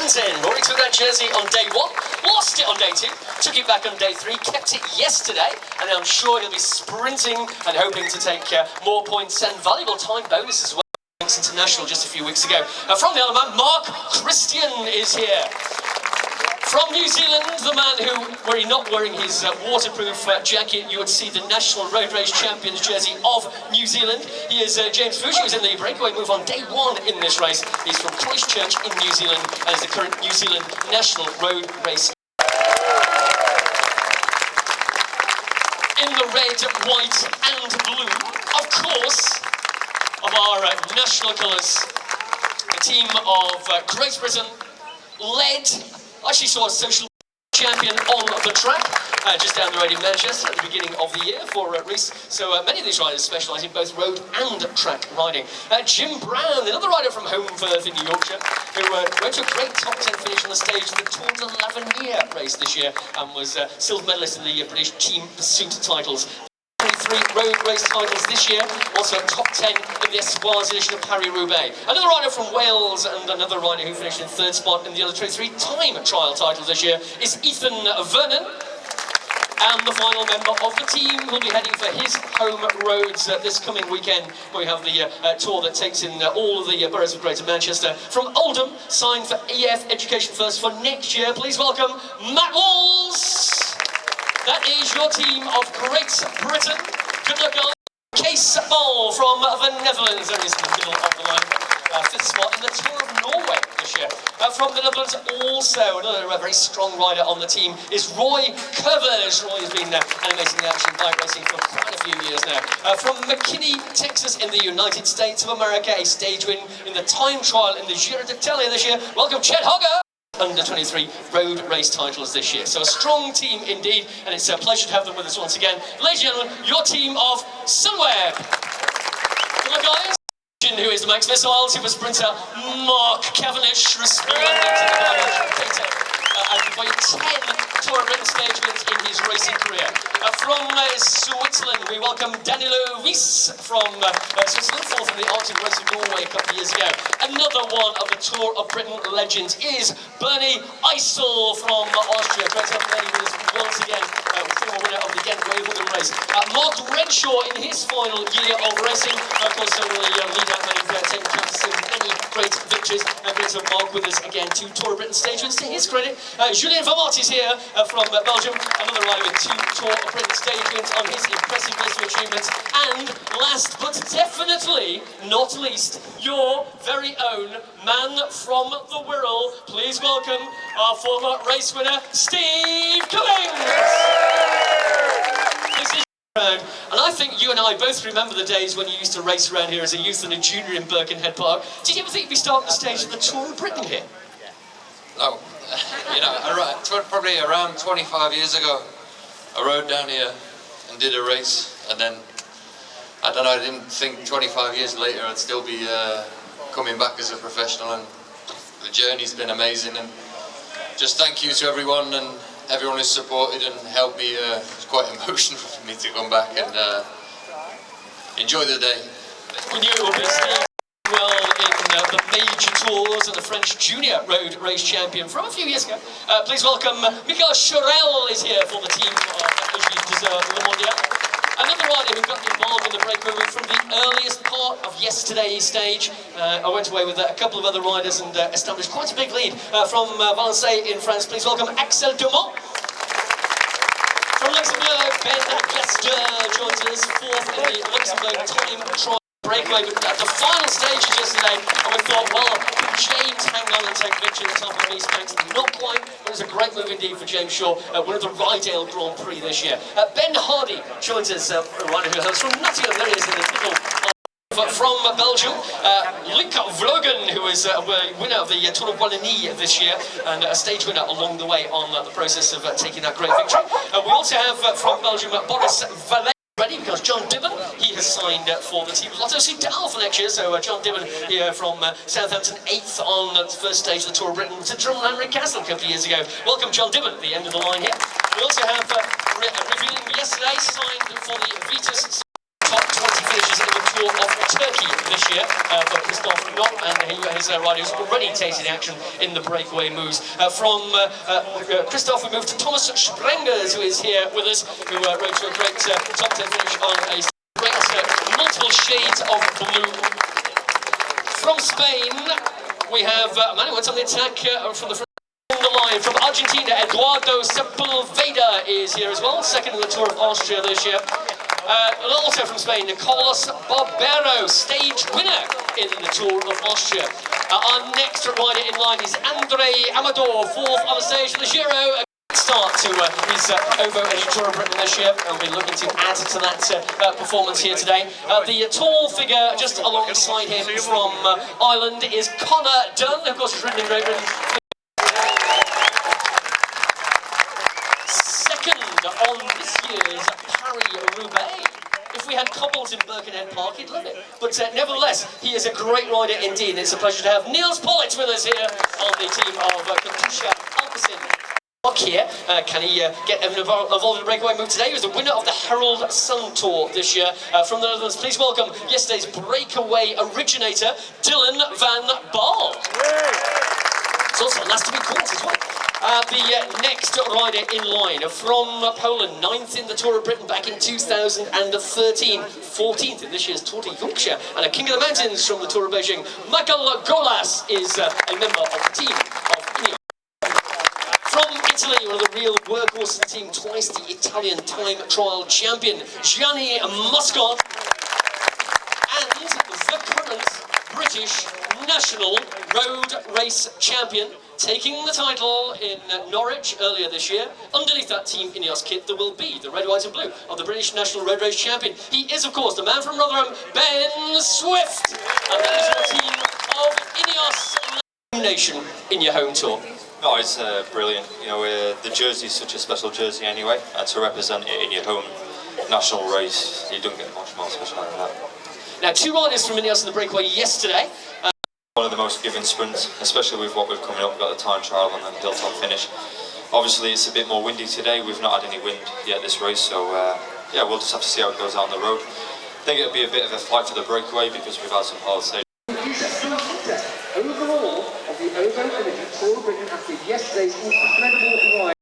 In. Rory took that jersey on day 1, lost it on day 2, took it back on day 3, kept it yesterday, and I'm sure he'll be sprinting and hoping to take more points and valuable time bonus as well. International just a few weeks ago. From the Isle of Man, Mark Christian is here. From New Zealand, the man who, were he not wearing his waterproof jacket, you would see the National Road Race Champions jersey of New Zealand. He is James Fuchs, who's in the breakaway move on day 1 in this race. He's from Christchurch in New Zealand and is the current New Zealand National Road Race. In the red, white and blue, of course, of our national colours, the team of Great Britain, led, I actually saw a social champion on the track, just down the road in Manchester at the beginning of the year for Reese. So many of these riders specialise in both road and track riding. Jim Brown, another rider from Holmfirth in New Yorkshire, who went to a great top 10 finish on the stage of the Tour's 11-year race this year and was silver medalist in the British Team Pursuit titles. 3 road race titles this year, also top 10 in the Espoirs edition of Paris-Roubaix. Another rider from Wales and another rider who finished in 3rd spot in the other 23 time trial titles this year is Ethan Vernon. And the final member of the team will be heading for his home roads this coming weekend, where we have the tour that takes in all of the boroughs of Greater Manchester. From Oldham, signed for EF Education First for next year. Please welcome Matt Walls. That is your team of Great Britain. Good luck, guys. Case Ball from the Netherlands. There is the middle of the line. 5th spot in the Tour of Norway this year. From the Netherlands, also another very strong rider on the team is Roy Curvers. Roy has been animating the action bike racing for quite a few years now. From McKinney, Texas, in the United States of America, a stage win in the time trial in the Giro d'Italia this year. Welcome, Chet Hogger. Under 23 road race titles this year. So a strong team indeed, and it's a pleasure to have them with us once again. Ladies and gentlemen, your team of Sunweb. Good luck, guys. Who is the Max Missile super sprinter Mark Cavendish, resplendent in the diamond and by 10 Tour of Britain stage wins in his racing career. From Switzerland, we welcome Danilo Wies from Switzerland, 4th in the Arctic Race of Norway a couple of years ago. Another one of the Tour of Britain legends is Bernie Eisel from Austria. Great to have Bernie with us once again, former winner of the Ghent-Wevelgem race. Mark Renshaw in his final year of racing, of course, will lead out many taking chances in many great victories. Great to have Mark with us again, 2 Tour of Britain stage wins to his credit. Julien Vermont is here from Belgium, another rider with 2 Tour of Britain stage wins on his impressive list of achievements. And last but definitely not least, your very own man from the Wirral. Please welcome our former race winner, Steve Cummings. This is and I think you and I both remember the days when you used to race around here as a youth and a junior in Birkenhead Park. Did you ever think you'd be starting the stage of the Tour of Britain here? No. You know, probably around 25 years ago, I rode down here and did a race, and then, I don't know, I didn't think 25 years later I'd still be coming back as a professional, and the journey's been amazing, and just thank you to everyone and everyone who's supported and helped me. It's quite emotional for me to come back and enjoy the day. We knew it would be Steve. Well, in the major tours and the French junior road race champion from a few years ago. Please welcome Michael Chorel is here for the team of Le Mondial. Another rider who got involved in the breakaway from the earliest part of yesterday's stage. I went away with a couple of other riders and established quite a big lead from Valence in France. Please welcome Axel Dumont. From Luxembourg, Ben Glaster joins us, 4th in the Luxembourg time trial breakaway, but at the final stages yesterday, and we thought, well, could James hang on and take victory at the top of East Banks? Not quite, but it was a great move indeed for James Shaw, winner of the Rydale Grand Prix this year. Ben Hardy joins us, a rider who hails from Nottingham. There he is in the middle. From Belgium, Luc Vlogen, who is a winner of the Tour of Wallonie this year, and a stage winner along the way on the process of taking that great victory. We also have from Belgium, Boris Vallet. Ready because John Dibben, he has signed for the team of Lotto Soudal for next year. So John Dibben here from Southampton, 8th on the first stage of the Tour of Britain to Drumlanrig Castle a couple of years ago. Welcome John Dibben at the end of the line here. We also have revealing yesterday signed for the Vitus top 20 finishes in the Tour of Turkey this year for Christoph Knott and his riders already tasting action in the breakaway moves. From Christoph, we move to Thomas Sprengers, who is here with us, who rode to a great top 10 finish on a great multiple shades of blue. From Spain, we have a man who went on the attack from the front. The line from Argentina, Eduardo Sepulveda is here as well, second in the Tour of Austria this year. Also from Spain, Nicolas Barbero, stage winner in the Tour of Austria. Our next rider in line is Andre Amador, fourth on the stage of the Giro. A good start to his Ovo Energy Tour of Britain this year, and we're looking to add to that performance here today. The tall figure just alongside him from Ireland is Connor Dunn, of course, he's ridden in Great Britain. On this year's Paris-Roubaix. If we had cobbles in Birkenhead Park, he'd love it. But nevertheless, he is a great rider indeed, and it's a pleasure to have Niels Pollitt with us here on the team of Katusha Alpecin. Here, can he get involved in the breakaway move today? He was the winner of the Herald Sun Tour this year. From the Netherlands, please welcome yesterday's breakaway originator, Dylan van Baal. It's also last to be caught as well. The next rider in line from Poland, 9th in the Tour of Britain back in 2013, 14th in this year's Tour de Yorkshire, and a King of the Mountains from the Tour of Beijing. Michael Golas is a member of the team of Ineos. From Italy, one of the real workhorses of the team, twice the Italian time trial champion, Gianni Moscon, and the current British national road race champion, taking the title in Norwich earlier this year. Underneath that Team Ineos kit, there will be the red, white and blue of the British National Road Race Champion. He is, of course, the man from Rotherham, Ben Swift. And that is the team of Ineos Nation in your home tour. No, it's brilliant. You know, the jersey is such a special jersey anyway, and to represent it in your home national race, you don't get much more special than that. Now, two riders from Ineos in the breakaway yesterday. One of the most given sprints, especially with what we've coming up. We've got the time trial and then hilltop finish. Obviously, it's a bit more windy today. We've not had any wind yet this race, so yeah, we'll just have to see how it goes out on the road. I think it'll be a bit of a fight for the breakaway because we've had some hard stages. Overall of the Ovo Energy Tour of Britain after yesterday's incredible ride.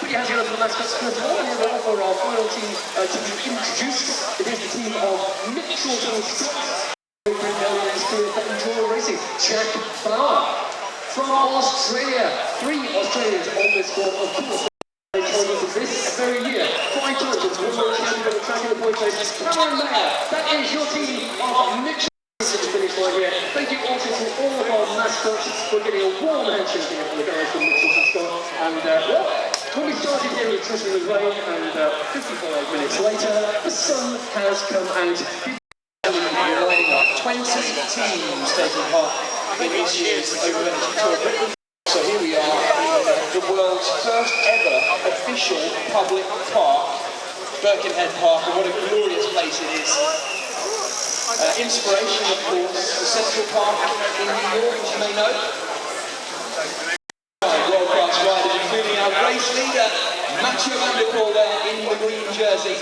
Put your hands together for the mascots first of all, and then for our final team to be introduced. It is the team of Mitchell Scott. Tour racing, Jack Bauer. From Australia, 3 Australians on this squad, of course. This very year, 5 times as world champion of the track in the point race. Cameron Mayer, that is your team of Mitchell. Finish line here. Thank you also to all of our mascots for getting a warm handshake here from the guys from Mitchell Scott. And when we started here, it was in the rain, and 55 minutes later, the sun has come out. Lining up 20 teams taking part in this year's Over Energy Tour of Britain. So here we are in the world's first ever official public park, Birkenhead Park, and what a glorious place it is. Inspiration, of course, the Central Park in New York, as you may know. World-class riders, including our race leader, Mathieu van der Poel there in the green jersey.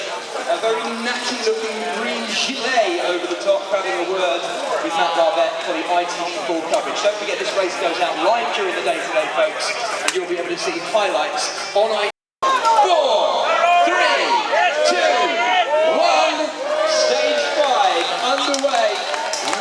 A very natty-looking green gilet over the top, having a word with Matt Barbette for the ITV full coverage. Don't forget this race goes out live during the day today, folks, and you'll be able to see highlights on ITV. 4, 3, 2, 1, stage 5 underway,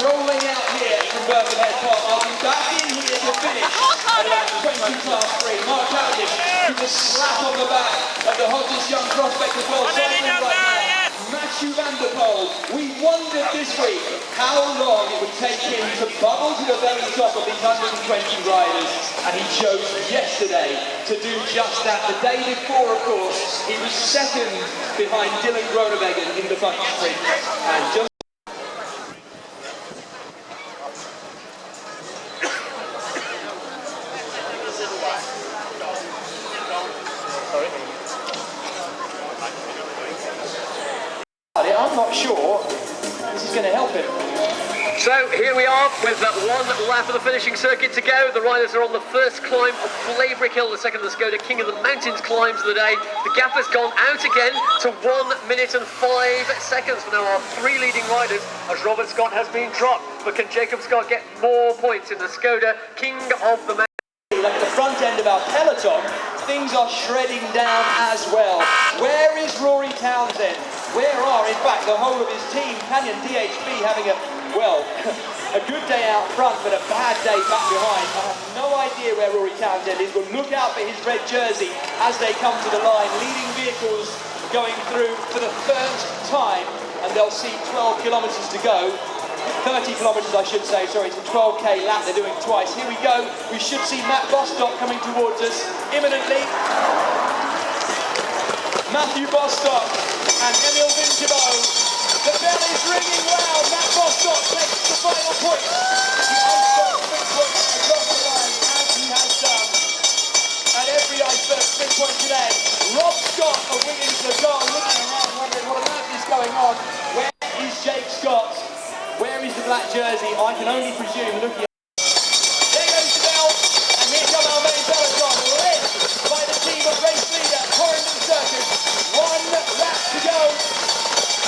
rolling out here from Birkenhead Park. I'll be back in here to finish at about 3. Mark Cavendish gives a slap on the back of the hottest young prospect of world cycling right now, Mathieu van der Poel. We wondered this week how long it would take him to bubble to the very top of these 120 riders, and he chose yesterday to do just that. The day before, of course, he was second behind Dylan Groenewegen in the bunch sprint, and just I'm not sure this is going to help him. So here we are with one lap of the finishing circuit to go. The riders are on the first climb of Flaybrick Hill, the second of the Skoda King of the Mountains climbs of the day. The gap has gone out again to 1 minute and 5 seconds for now our three leading riders, as Robert Scott has been dropped. But can Jacob Scott get more points in the Skoda King of the Mountains? At the front end of our peloton, things are shredding down as well. Where is Rory Townsend? Where are, in fact, the whole of his team? Canyon DHB having a good day out front, but a bad day back behind. I have no idea where Rory Townsend is, but look out for his red jersey as they come to the line. Leading vehicles going through for the first time, and they'll see 12 kilometres to go. 30 kilometres, I should say, sorry, it's a 12k lap they're doing twice. Here we go, we should see Matt Bostock coming towards us imminently. Matthew Bostock and Emil Vincevo. The bell is ringing loud. Matt Bostock takes the final point. The iceberg sprint point across the line, as he has done at every iceberg sprint point today. Rob Scott of Wiggins Lagal looking around wondering what on earth is going on. Where is Jake Scott? Where is the black jersey? I can only presume looking at... There goes the bell, and here come our main peloton, led by the team of race leader Corridon Circus. 1 lap to go.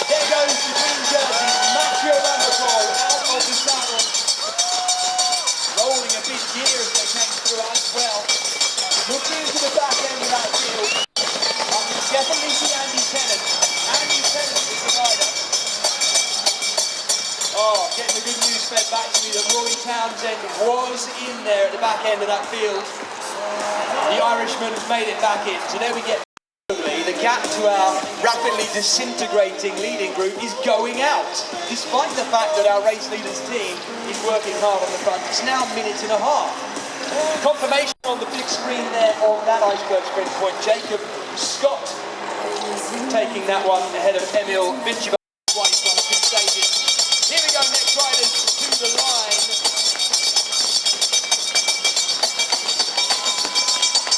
There goes the green jersey, Mathieu Van der Poel out of the saddle. Rolling a big gear as they came through as well. Looking to the back end of that field. I can definitely see Andy Tennant. Andy Tennant is the rider. Oh, getting the good news fed back to me that Rory Townsend was in there at the back end of that field. The Irishman has made it back in. So there we get the gap to our rapidly disintegrating leading group is going out. Despite the fact that our race leaders team is working hard on the front. It's now a minute and a half. Confirmation on the big screen there on that iceberg sprint point. Jacob Scott taking that one ahead of Emil Vincevo. Here we go, next riders to the line.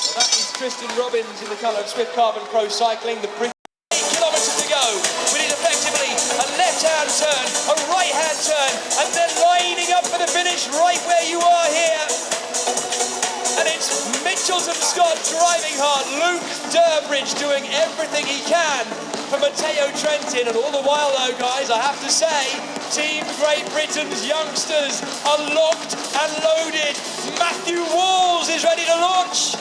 Well, that is Tristan Robbins in the colour of Swift Carbon Pro Cycling. The 8 kilometres to go. We need effectively a left-hand turn, a right-hand turn, and they're lining up for the finish right where you are here. And it's Mitchells and Scott driving hard. Luke Durbridge doing everything he can for Matteo Trentin, and all the while though, guys, I have to say, Team Great Britain's youngsters are locked and loaded. Matthew Walls is ready to launch.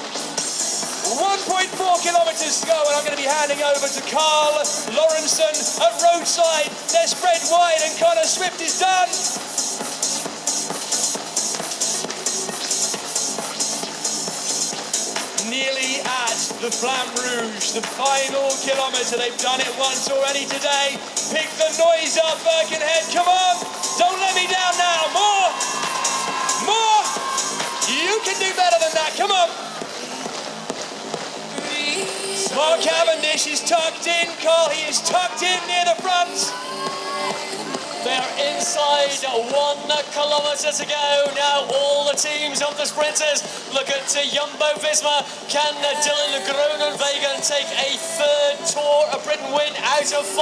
1.4 kilometres to go, and I'm going to be handing over to Carl Lawrenson at roadside. They're spread wide, and Connor Swift is done. Nearly at the Flamme Rouge, the final kilometre. They've done it once already today. Pick the noise up, Birkenhead. Come on, don't let me down now. More, more. You can do better than that. Come on. Mark Cavendish is tucked in. Carl, he is tucked in near the front. They're inside 1 kilometre to go. Now all the teams of the sprinters look at Jumbo-Visma. Can Dylan Groenewegen take a third Tour of Britain win out of 5?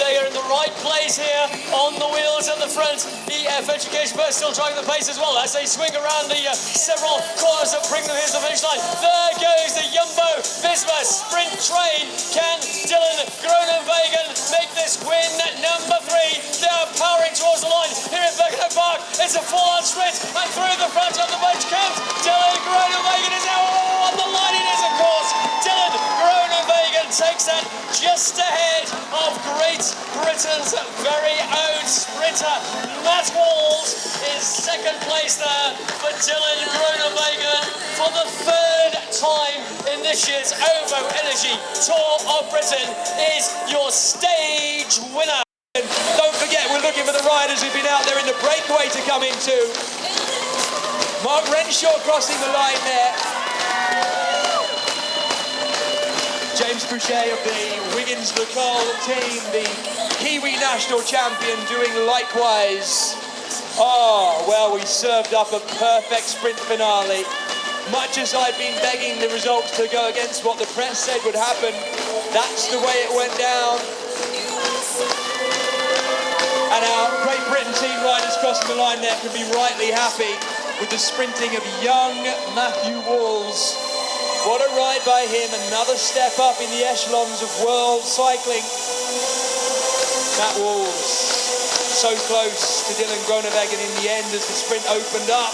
They are in the right place here on the wheels at the front. EF Education First still driving the pace as well as they swing around the several corners that bring them here to the finish line. There goes the Jumbo-Visma sprint train. Can Dylan Groenewegen make this win number 3? They are powering towards the line here in Birkenhead Park. It's a full-on sprint, and through the front of the bunch comes Dylan Groenewegen. Is now on the line. It is, of course. Dylan Groenewegen takes that just ahead of Great Britain's very own sprinter. Matt Walls is second place there for Dylan Groenewegen for the 3rd time in this year's OVO Energy Tour of Britain is your stage winner. Don't forget, we're looking for the riders who've been out there in the breakaway to come into. Mark Renshaw crossing the line there. James Boucher of the Wiggins Lacal team, the Kiwi national champion, doing likewise. Oh, well, we served up a perfect sprint finale. Much as I've been begging the results to go against what the press said would happen, that's the way it went down. And our Great Britain team riders crossing the line there can be rightly happy with the sprinting of young Matthew Walls. What a ride by him, another step up in the echelons of world cycling. Matt Walls, so close to Dylan Groenewegen in the end as the sprint opened up.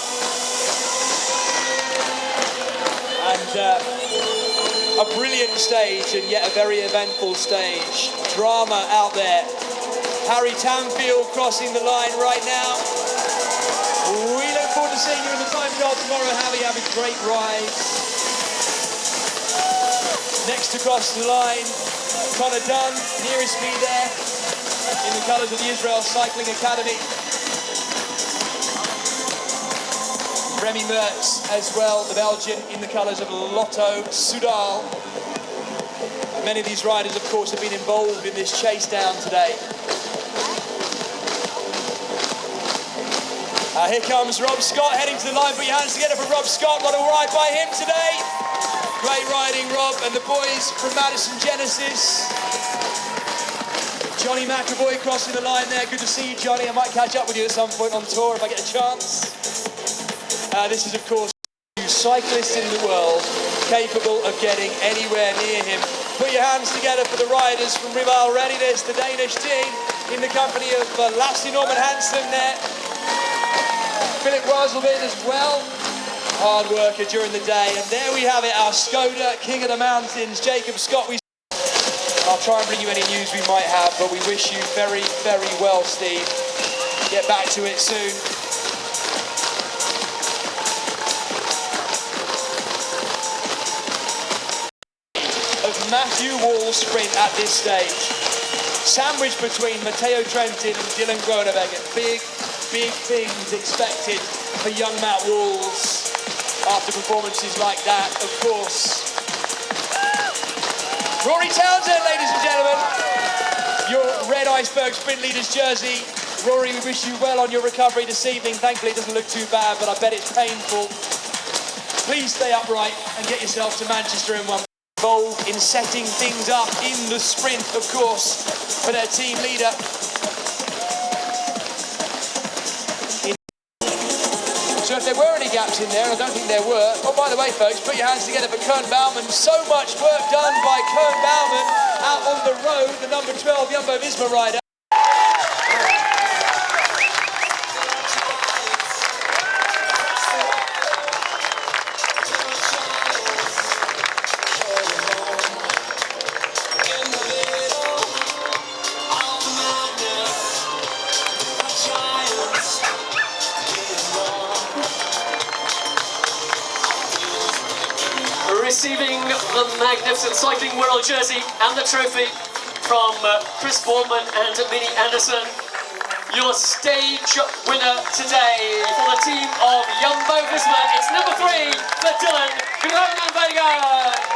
And a brilliant stage and yet a very eventful stage. Drama out there. Harry Tamfield crossing the line right now. We look forward to seeing you in the time trial tomorrow. Harry, have a great ride. Next to cross the line, Connor Dunn, nearest me there, in the colours of the Israel Cycling Academy. Remy Mertz as well, the Belgian, in the colours of Lotto Soudal. Many of these riders, of course, have been involved in this chase down today. Here comes Rob Scott heading to the line. Put your hands together for Rob Scott. What a ride by him today. Great riding, Rob, and the boys from Madison Genesis. Johnny McAvoy crossing the line there. Good to see you, Johnny. I might catch up with you at some point on tour if I get a chance. This is, of course, the cyclist in the world capable of getting anywhere near him. Put your hands together for the riders from Wirral Readiness, the Danish team, in the company of Lassie Norman Hansen there. Philip Roselvin as well, hard worker during the day. And there we have it, our Skoda, King of the Mountains, Jacob Scott. I'll try and bring you any news we might have, but we wish you very, very well, Steve. Get back to it soon. Of Matthew Wall's sprint at this stage. Sandwiched between Matteo Trentin and Dylan Groenewegen. Big things expected for young Matt Walls after performances like that, of course. Rory Townsend, ladies and gentlemen, your Red Iceberg Sprint Leaders jersey. Rory, we wish you well on your recovery this evening. Thankfully, it doesn't look too bad, but I bet it's painful. Please stay upright and get yourself to Manchester in one. Involved in setting things up in the sprint, of course, for their team leader. So if there were any gaps in there, I don't think there were. Oh, by the way, folks, put your hands together for Kern Baumann. So much work done by Kern Baumann out on the road, the number 12 Jumbo-Visma rider. Receiving the magnificent Cycling Wirral jersey and the trophy from Chris Bourman and Minnie Anderson. Your stage winner today for the team of Jumbo-Visma. It's number 3 for Dylan Groenewegen.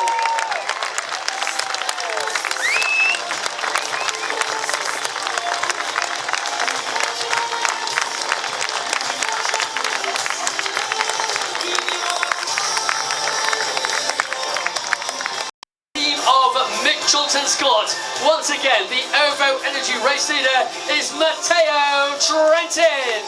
Scott. Once again, the OVO Energy race leader is Matteo Trentin.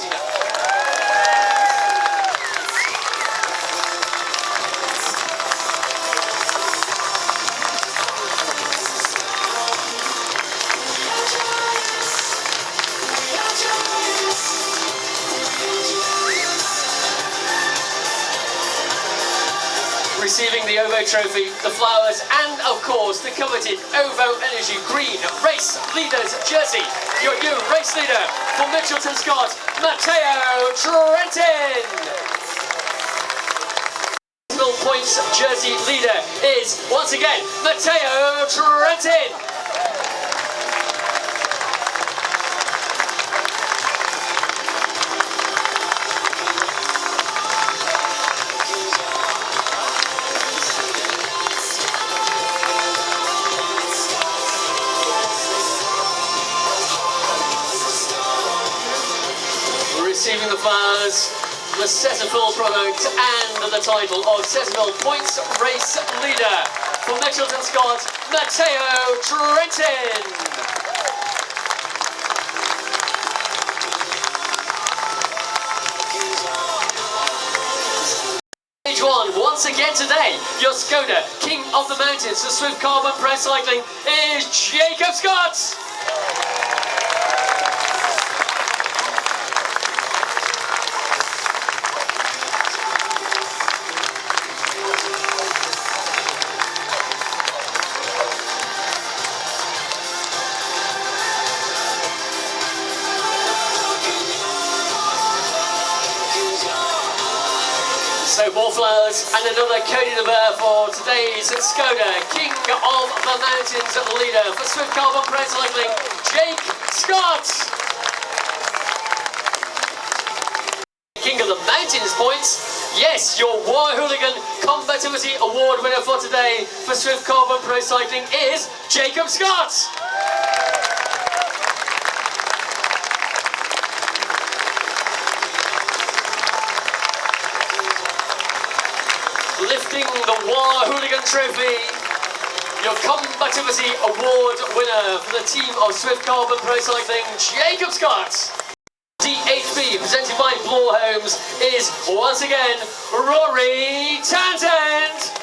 Receiving the OVO trophy, the flowers, and of course the coveted OVO Energy Green Race Leaders jersey. Your new race leader for Mitchelton Scott, Matteo Trentin. Points jersey leader is once again Matteo Trentin. Receiving the flowers, the Cetaphil product and the title of Cetaphil Points Race Leader for Mitchelton Scott, Matteo Trentin. on once again today. Your Skoda King of the Mountains for Swift Carbon Pro Cycling is Jacob Scott. So more flowers and another Cody de Bear for today's Skoda King of the Mountains leader for Swift Carbon Pro Cycling, Jake Scott. King of the Mountains points. Yes, your War Hooligan Combativity Award winner for today for Swift Carbon Pro Cycling is Jacob Scott. Lifting the War Hooligan Trophy, your Combativity Award winner for the team of Swift Carbon Pro Cycling, Jacob Scott. DHB, presented by Bloor Homes, is once again Rory Townsend.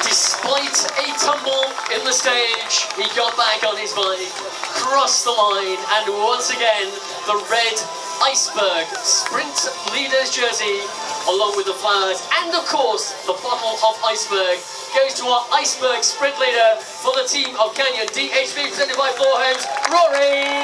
Despite a tumble in the stage, he got back on his bike, crossed the line, and once again, the red Iceberg Sprint Leaders jersey, along with the flowers, and of course, the bottle of Iceberg, goes to our Iceberg Sprint Leader for the team of Canyon DHB, presented by Bloor Homes, Rory